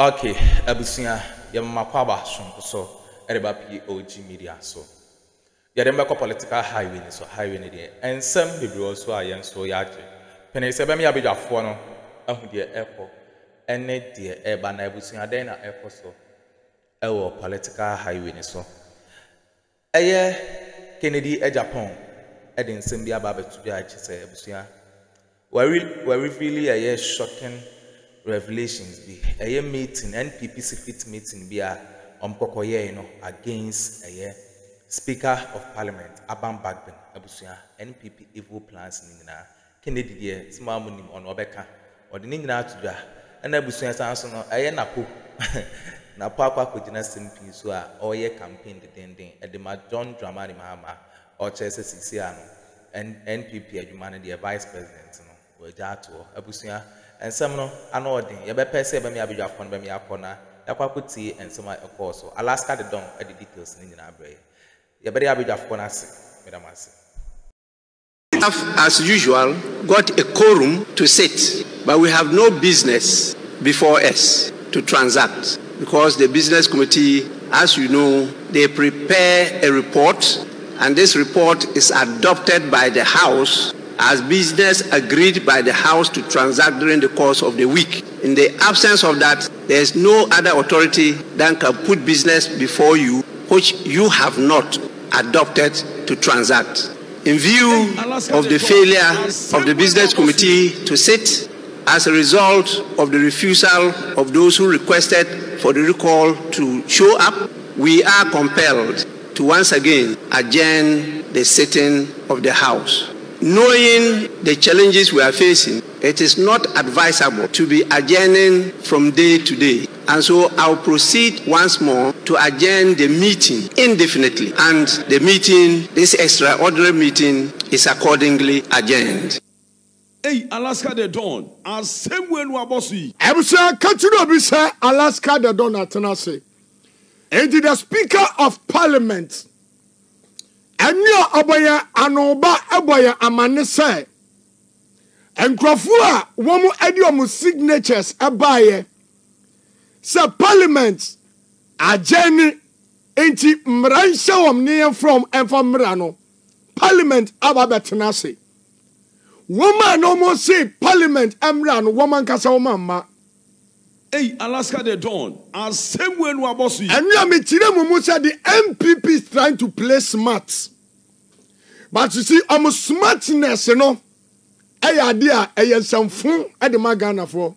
Okay, abusia yamakwaba shonko so ereba POG Media so. Yademba ko political highway ni so highway ni de ensem bebre so ayen so yaje. Pene se bem ya bedwafo no ahu de airport ene de eba na abusia den na airport so. Ewo political highway ni so. Eye Kennedy Japan ede ensem bia ba betu bia ache se abusia. We really a shocking revelations be a meeting NPP secret meeting be a kokoye against a Speaker of Parliament Bagbin abusia NPP evil plans nina Kennedy de small money on obeka or the nina to da and abusia sanso no aye napo napo akwa kojina simpi so a oye campaign the dending at the John Dramani Mahama or Chelsea Sisia and NPP adwuma the vice president no we jato abusia and some no anodin ye be pese be me abedwafo no be me akona yakwakuti and some course so Alaska the don the details ni nyina abre ye be abedwafo na ase medam ase. As usual got a quorum to sit, but we have no business before us to transact because the business committee, as you know, they prepare a report and this report is adopted by the House as business agreed by the House to transact during the course of the week. In the absence of that, there is no other authority that can put business before you which you have not adopted to transact. In view of the failure of the business committee to sit as a result of the refusal of those who requested for the recall to show up, we are compelled to once again adjourn the sitting of the House. Knowing the challenges we are facing, it is not advisable to be adjourning from day to day. And so I'll proceed once more to adjourn the meeting indefinitely. And the meeting, this extraordinary meeting, is accordingly adjourned. Hey, Alaska the Dawn, as same way no abosi. Ebusa continue be say Alaska the Dawn atenase. And the Speaker of Parliament Enyo oboya anoba eboya amane say enkrofo a womu edi omu signatures ebaye say Parliament ageni enti mransha womne from enfamra no Parliament ababetena se woman no mo say Parliament emra no woman kasa woman. Hey, Alaska the Dawn, as same way no abosi. And you me tire mumu say the NPP is trying to play smart. But you see, smartness, you know, idea, some fun at the Magana for.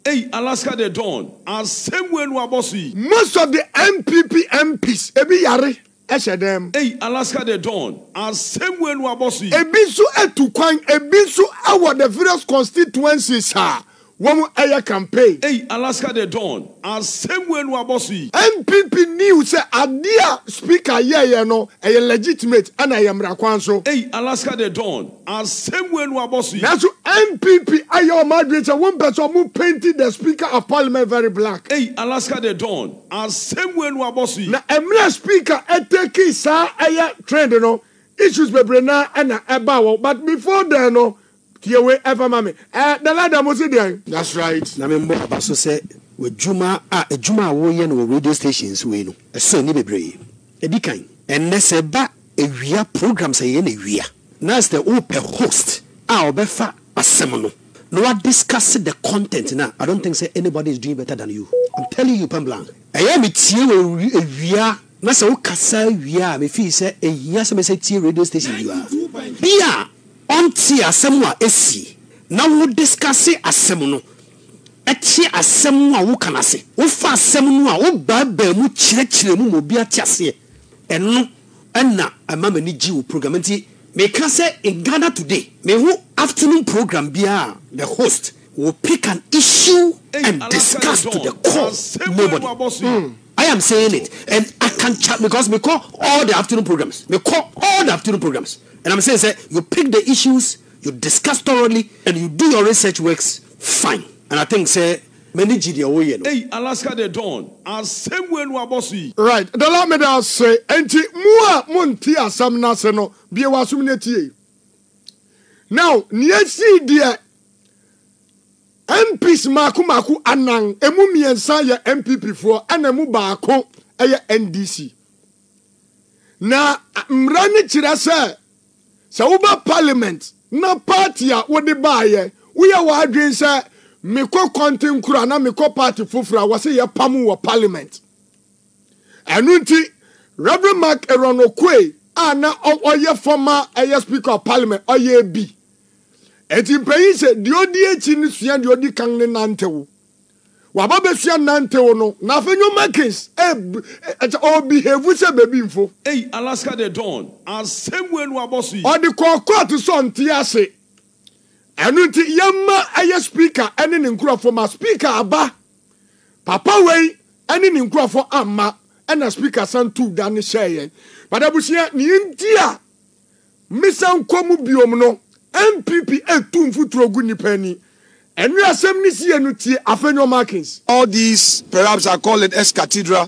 Hey, Alaska the Dawn, as same way no abosi. Most of the NPP MPs, ebi yare, eshe them. Hey, Alaska the Dawn, as same way no abosi. Ebi su etukwan, ebi su awa the various constituencies ha. Womu aya campaign. Hey, Alaska the Dawn, as same way no abosi. NPP knew say idea speaker no a legitimate and I am rakwanso. Hey, Alaska the Dawn, as same way no abosi. Now so NPP ayo moderator one person who painted the Speaker of Parliament very black. Hey, Alaska the Dawn, as same way no abosi. Na emre speaker eteki sa aya trend no issues bebrena and ebawo but before then no Kiwe ever mami. The lad amosi there. That's right. Na membo abaso say we juma wo ye no radio stations we no. So ni bebre. Edikan. Enne se ba ewia programs ye na ewia. Na the open host a obefa asem no. No wa discuss the content na. I don't think say anybody is doing better than you. I'm telling you Pamblang. Eye me tie we ewia na se wo kasa ewia me fi say ehia se me say tie radio station you are. Bia Onti asemu a esi na wo discuss asemu no eti asemu a wo kanase wo fa asemu no a wo ba mu kire mu obi atiase eno na amama ni gi wo program nti me ka say in Ghana today me who afternoon program bia the host will pick an issue and discuss to the core nobody. I am saying it and I can't chat because me call all the afternoon programs. And I'm saying, say, you pick the issues, you discuss thoroughly, and you do your research works fine. And I think, say, many GDO. Hey, Alaska the Dawn, as same way no abosi. Right. The Lord made us say, enti mua munti asam naseno biye wasumneti. Now, niesi dia MPs maku anang emu miensa ye NPP for ana mu baako eye NDC na mrani chira se uba parliament na party a wode baaye we ya wa adwen se meko konten kura na meko party fufura wase ye pamu wo parliament enunti Reverend Mark Eronokwe ana oye former speaker of parliament oye bi eti mpayi se di odi echi ni sua di odi kan ne nantewo waba be sua nantewo no na afenyo makins o behave se baby info Hey, Alaska the Dawn. And same way no abosi. o di court so nti ase enu nti yemma aye speaker ene ne nkurafo ma speaker aba papa wei ene ne nkurafo amma ena speaker santu da ne sheye badabusia ni ntia misan komu biom no NPP etumfu trogu nipani enu asem ni sie no tie afenyo markings. All these perhaps I call it ex-cathedral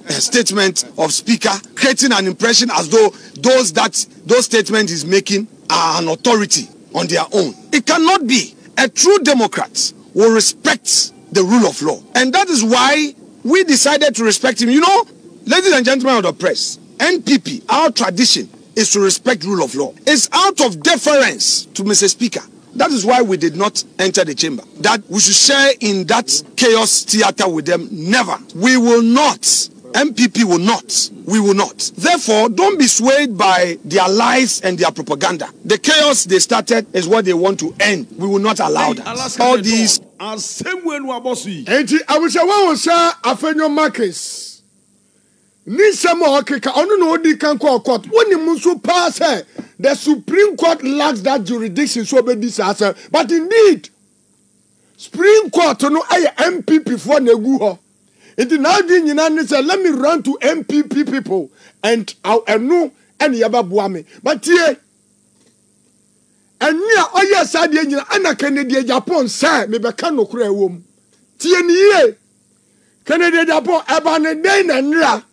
statement of speaker, creating an impression as though those statements he's making are an authority on their own. It cannot be. A true Democrat will respect the rule of law, and that is why we decided to respect him. You know, ladies and gentlemen of the press, NPP, our tradition is to respect rule of law. It's out of deference to Mr. Speaker. That is why we did not enter the chamber. That we should share in that chaos theater with them. Never. We will not. MPP will not. We will not. Therefore, don't be swayed by their lies and their propaganda. The chaos they started is what they want to end. We will not allow that. All these And same way no abosi. Enti abusha wa sa afenyo markings ni samo okeka onu no odi kan court woni munso pass the Supreme Court lacks that jurisdiction so be this answer but indeed Supreme Court no aye MPP for na egu ho it now di nyina ni say let me run to MPP people and enu ene yababua me but here enu a oye sade nyina ana Canada Japan say me be kan nokura ewom tie ni ye Canada Japan eba ne den na nra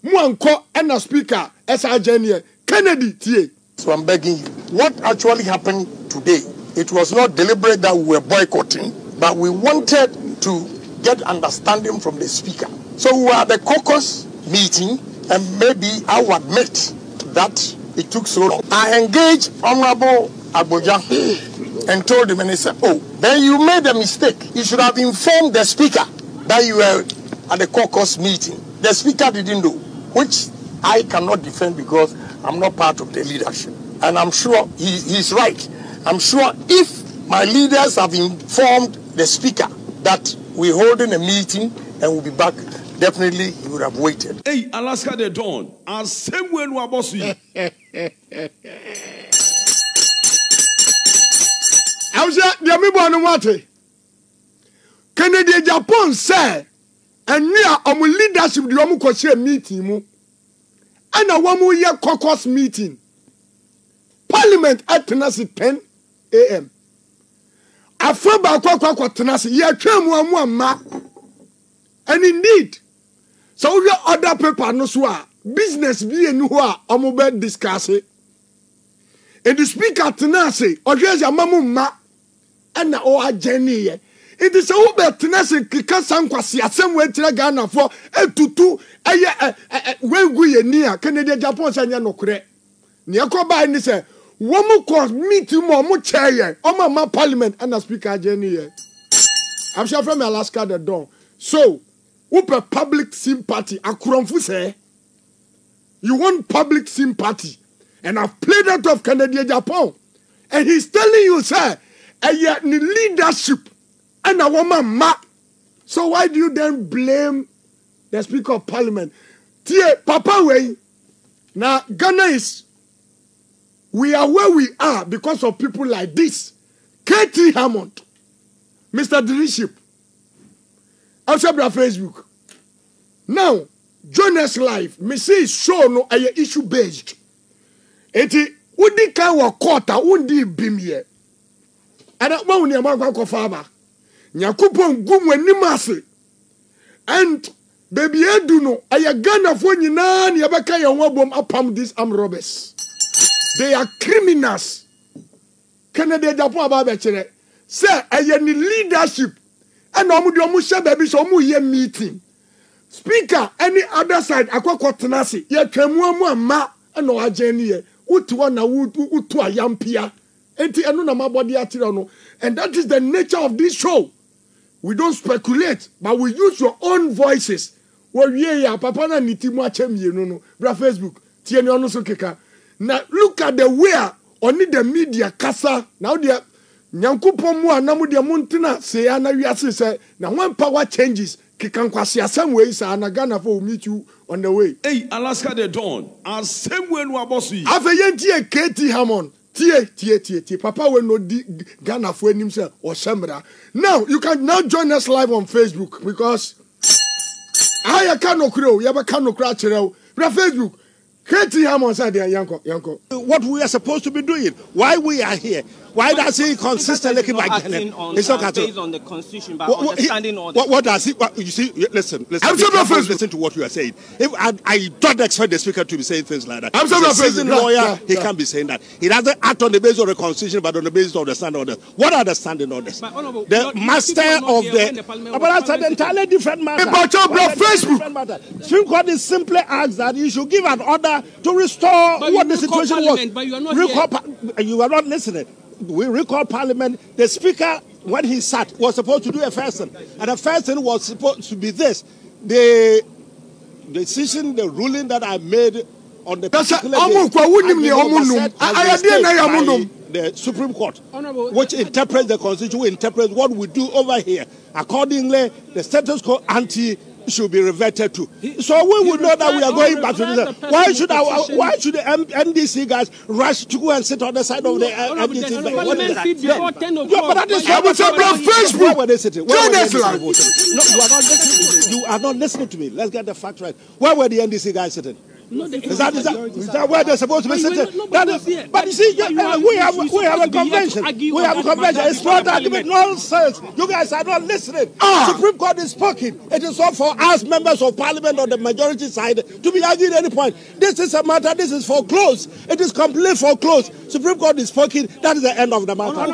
Muanko and a speaker SRJ Kennedy tie. So I'm begging you, what actually happened today? It was not deliberate that we were boycotting, but we wanted to get understanding from the speaker. So we were at the caucus meeting, and maybe I will admit that it took so long. I engaged Honorable Agboja and told him, and he said, oh, then you made a mistake. You should have informed the speaker that you were at the caucus meeting. The speaker didn't know, which I cannot defend because I'm not part of the leadership. And I'm sure he's right. I'm sure if my leaders have informed the speaker that we're holding a meeting and we'll be back, definitely he would have waited. Hey, Alaska the Dawn. And same way no abosi. I was at the Amibo Wate. Canada Japan say and near our leadership the omu ko meeting mu and a wamu ye caucus meeting parliament at tenasi 10 a.m. Afaba kwa tenasi ye twam amu amma and indeed so we other paper no so business be enu ho a omu be discuss it and the speaker tenasi odweze amamu ma and o ageni ye. It is a Uber tenacity Kasankwasi, same way Ghana for tutu where we near Canada, Japan, and Yanokre. Niakoba and say, one cause meeting more chair, my parliament and a speaker Jenny. I'm sure from Alaska the Dawn. So, Uber public sympathy, Akroma say, you want public sympathy, and I've played out of Canada, Japan, and he's telling you, sir, and yet the leadership. And a woman ma. So why do you then blame the Speaker of Parliament? Tie Papa way. Now Ghana is we are where we are because of people like this. KT Hammond, Mr. Deliship. Also on Facebook. Now, join us live. Me say show no a issue based. Eti udi ka wa quarter undi bimye. Ada ma uni amagwa ko faba. Nyakupon gumu animase. And baby Addo no Ghana fo nyina na yabeka ye wabom apam these armed robbers. They are criminals. Canada Japan aba be kire. say any leadership and omu share baby so omu ye meeting speaker any other side akwakọ tenase ye twemu amu ama na o ageni ye utu na utu ayampia enti enu na mabodi atire no. And that is the nature of this show. We don't speculate, but we use your own voices. Well, yeah, papa na nitimu achemye no bra Facebook tie ne ono so keka. Now look at the way only the media kasa now the nyankopon mu anamu de muntina say ana wiase say na when power changes kikan kwase asem we say na Ghana for meet you on the way. Hey, Alaska the Dawn. Asem we no abosi. Afeyentie KT Hammond. Tie. Papa will not Ghana for himself or Sembra. Now you can now join us live on Facebook because I cannot crow. You ever cannot crouch around. Facebook. KT Hammond said there, Yanko. What we are supposed to be doing, why we are here, why does he consistently keep acting based on the constitution, but understanding all what does he? You see, listen. Listen to what you are saying. If I don't expect the speaker to be saying things like that. I'm sorry, seasoned lawyer. He can't be saying that. He doesn't act on the basis of the constitution, but on the basis of the standing orders. What are the standing orders? The master of the. But that's an entirely different matter. Facebook. Supreme Court is simply asked that you should give an order to restore what the situation was. But you are not here. You are not listening. We recall Parliament. The Speaker, when he sat, was supposed to do a first thing. And the first thing was supposed to be this. The decision, the ruling that I made on the particular day, the Supreme Court, which interprets the Constitution, interprets what we do over here. Accordingly, the status quo ante should be reverted to. So we will know that we are going back to this. Why should the NDC guys rush to go and sit on the side of the NDC? But that is Facebook. Where were they sitting? No, you are not listening to me. Let's get the facts right. Where were the NDC guys sitting? Is that where they're supposed to be sitting? But you see, we have a convention. We have a convention. It's not argument, nonsense. You guys are not listening. Supreme Court is speaking. It is not for us members of Parliament on the majority side to be arguing any point. This is a matter. This is foreclosed. It is completely foreclosed. Supreme Court is speaking. That is the end of the matter.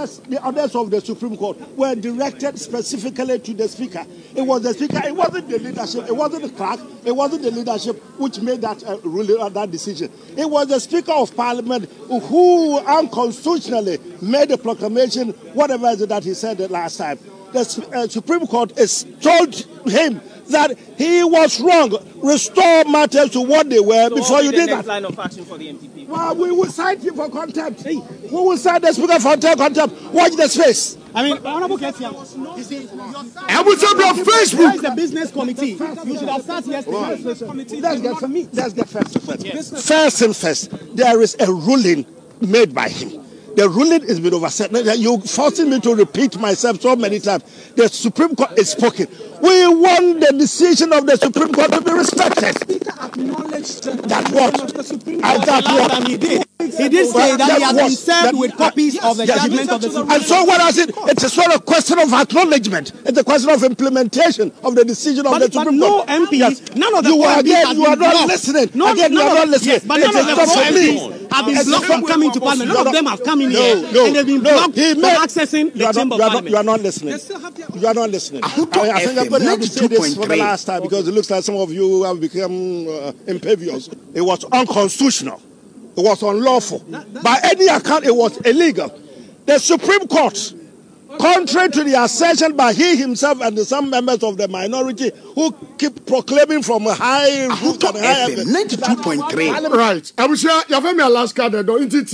The orders of the Supreme Court were directed specifically to the Speaker. It was the Speaker, it wasn't the leadership, it wasn't the clerk, it wasn't the leadership which made that ruling, that decision. It was the Speaker of Parliament who unconstitutionally made a proclamation, whatever it is that he said last time. The Supreme Court has told him that he was wrong. Restore matters to what they were before you did that. Line of action for the NPP. Well, we will cite you for contempt. We will cite the Speaker for contempt. Watch the space. I mean, Honorable Ketia, you see, Facebook. Where is the business committee? You should have started yesterday. Let's get first. First and first, there is a ruling made by him. The ruling has been overset. You're forcing me to repeat myself so many times. The Supreme Court is spoken. We want the decision of the Supreme Court to be respected. That what? He did say that he has been served with copies of the judgment of the Supreme Court. And so what is it? It's not a question of acknowledgement. It's a question of implementation of the decision of the Supreme Court. But no MP, none of the MPs you are not listening. You are not listening. But none of the MPs have been blocked from coming to Parliament. None of them have come in here and they've been blocked from accessing the Chamber of Parliament. You are not listening. You are not listening. I think I'm going to have to say this for the last time because it looks like some of you have become impervious. It was unconstitutional. It was unlawful. By any account, it was illegal. The Supreme Court, contrary to the assertion by he himself and some members of the minority who keep proclaiming from a high root and high FM 92.3. Right. I was sure you have me Alaska there. Don't it?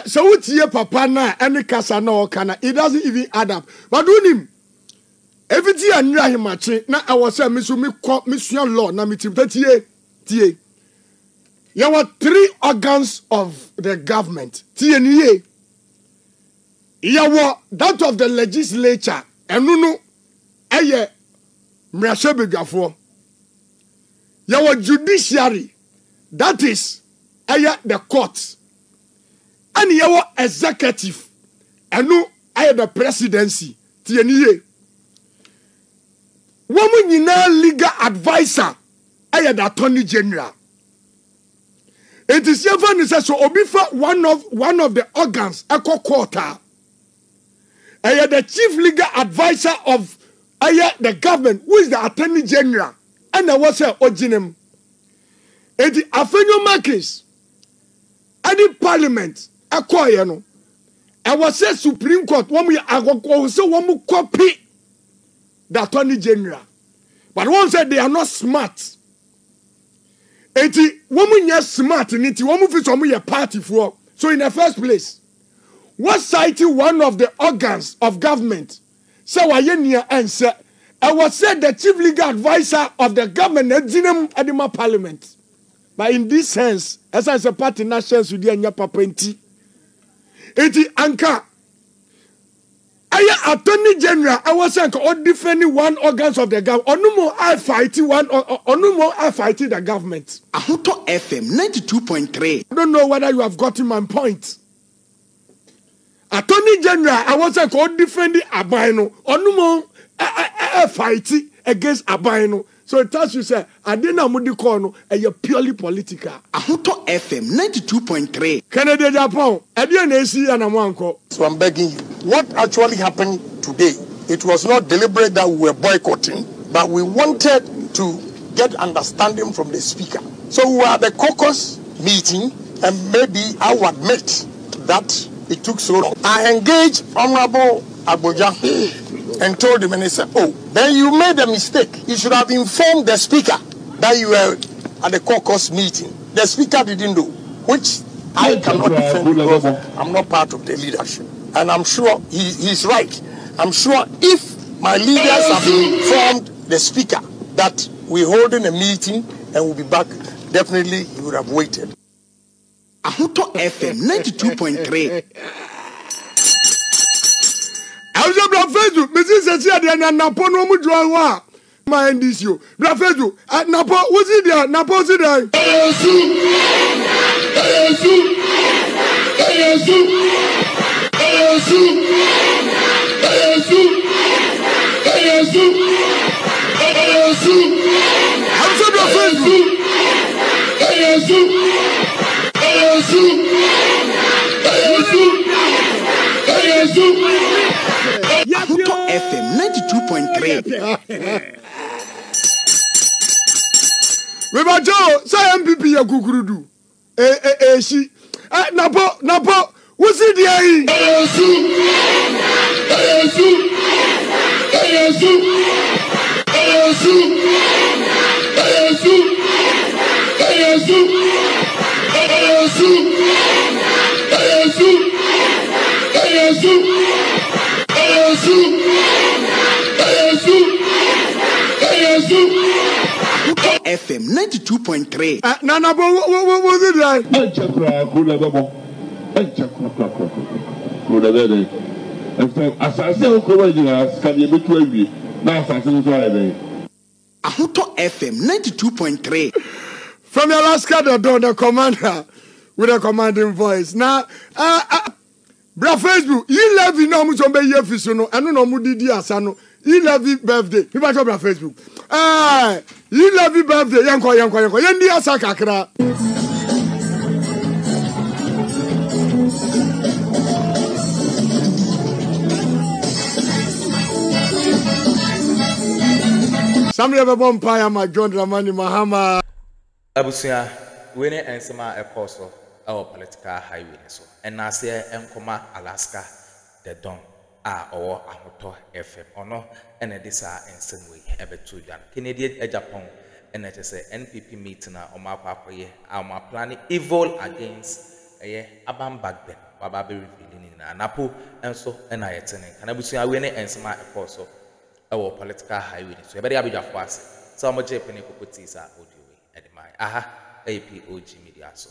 So what ye papa na any kasa na okana? It doesn't even add up. But do him. Everything I knew him matching. Now I was saying, Mission Law. Now me tie. There were 3 organs of the government. TNA. There were that of the legislature. And no, aye, Mrashebegafo. There were judiciary. That is, aye, the courts. And there were executive. And no, aye, the presidency. TNA. Woman, you know, legal advisor. ɛyɛ the attorney general. It is even so obifa one of the organs echo quarter. Ɛyɛ the chief legal advisor of the government, who is the attorney general, and I was a originem. It is Afenyo Markins. Any parliament acquire no. I was a Supreme Court one we so one copy the attorney general. But one said they are not smart. Eti woman yes smart niti woman fit some your party for. So in the first place, what citing one of the organs of government so I answer I was said the chief legal advisor of the government Edima Parliament. But in this sense, as I say party national Sudi and Papa enti anka aya attorney general I was saying all defending one organs of the government onumo I fighting the government. Ahuto FM 92.3. I don't know whether you have gotten my point. Attorney general I was saying all defending Abaino onumo I fighting against Abaino. So it tells you say adena mudi kono e purely political. Ahuto FM 92.3. Canada Japan edian esi anamanko. So I'm begging you, what actually happened today, it was not deliberate that we were boycotting, but we wanted to get understanding from the speaker. So we were at the caucus meeting, and maybe I will admit that it took so long. I engaged Honorable Agboja and told him, and he said, oh, then you made a mistake. You should have informed the speaker that you were at the caucus meeting. The speaker didn't do, which I cannot defend because I'm not part of the leadership. And I'm sure he's right. I'm sure if my leaders have informed the speaker that we're holding a meeting and we'll be back, definitely he would have waited. Ahuto FM 92.3. I was a Facebook, Mrs. Sadia and Napo no Mudrawa. My end is you. Brafedu, at Napo, was it there? Napo, was it there? Ahuto FM 92.3. Joe, say NPP ya kukurudu. She. Napo, what's it there? FM 92.3. Nana, what was it like? Ahuto FM 92.3. From Alaska, the commander with a commanding voice. Now, bra Facebook, you love you know much on your fisono, and no mudi asano. You love it birthday. You might on Facebook. You love it birthday. Yanko. Yendi asakakra. Somebody have a bonfire, my John Dramani Mahama. Abusia, we ne ensema ekoso our political highway so. And I say enkoma Alaska the Don. Or Ahuto FM or no, and it is in some way ever to Jan. Canadian Japan, and it is a NPP meeting on my papa. I'm planning evil against a Abam Bagbin, Bababi revealing in Anapo, and so and I attending. Can I be seen? I win it and some also our political highway. So, everybody have fast. So much Japanese audio at my POG Media. So,